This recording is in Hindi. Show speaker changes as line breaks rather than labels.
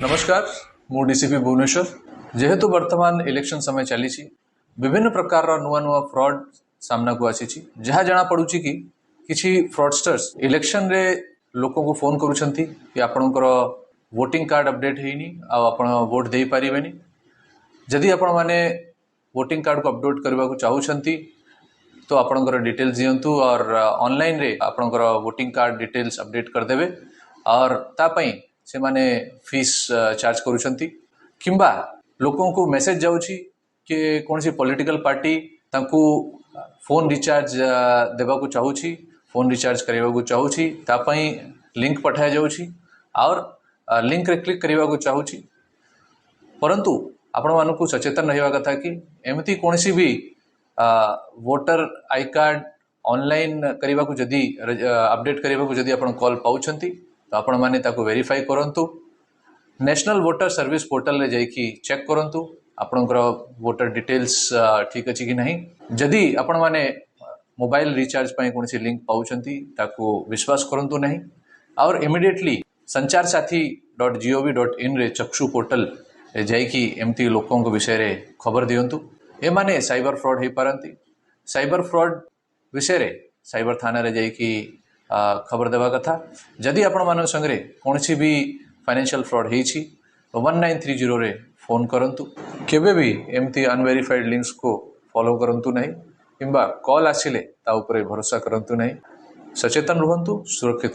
नमस्कार मु डीसीपी भुवनेश्वर जेहेतु वर्तमान इलेक्शन समय चली विभिन्न प्रकार नुआ नुआ फ्रॉड सामना को आसी जहाँ जना पड़ुछि कि किछि फ्रॉडस्टर्स इलेक्शन रे लोक को फोन करूछंती कि आपणकर वोटिंग कार्ड अपडेट हेनी आपण वोट दे पारिबेनी जदि आपण माने वोटिंग कार्ड को अपडेट करबा को चाहूछंती तो आपणकर डिटेल्स दियंतु और ऑनलाइन रे आपणकर वोटिंग कार्ड डिटेल्स अपडेट कर देबे और तापई से माने फीस चार्ज करूछंती किंबा लोकों को मैसेज जाउछि कि कौन सी पॉलिटिकल पार्टी तांकू फोन रिचार्ज देबा को चाहूछि फोन रिचार्ज करबा को चाहूछि तापई लिंक पठाया जाउछि और लिंक रे क्लिक करबा को चाहूछि परंतु आपण मानकु सचेतन रहबा कथा कि एमती कौन सी भी वोटर आई कार्ड ऑनलाइन करबा को जदी अपडेट करबा को जदी आपण कॉल पाउछंती तो आपण माने ताको वेरीफाई करंतु नेशनल वोटर सर्विस पोर्टल रे जाई कि चेक करंतु आपणकर वोटर डिटेल्स ठीक अछि कि नहीं जदी आपण माने मोबाइल रिचार्ज पई कोनसी लिंक पाउछंती ताको विश्वास करंतु नहीं और इमीडिएटली sancharsati.gov.in रे चक्षु पोर्टल रे जाई कि एमती लोकों को विषय रे खबर दियंतु ए माने साइबर फ्रॉड हे पारंती साइबर फ्रॉड विषय रे साइबर थाना रे जाई कि खबर देवा कथा जदि आपण मान संगे कौन सी भी फाइनेंशियल फ्रॉड होती तो 1930 रे फोन करंतु केबे भी एमती अनवेरीफाइड लिंक्स को फॉलो करंतु नहीं किंबा कॉल आसिले ता उपरे भरोसा करंतु नहीं सचेतन रहंतु सुरक्षित रहंतु।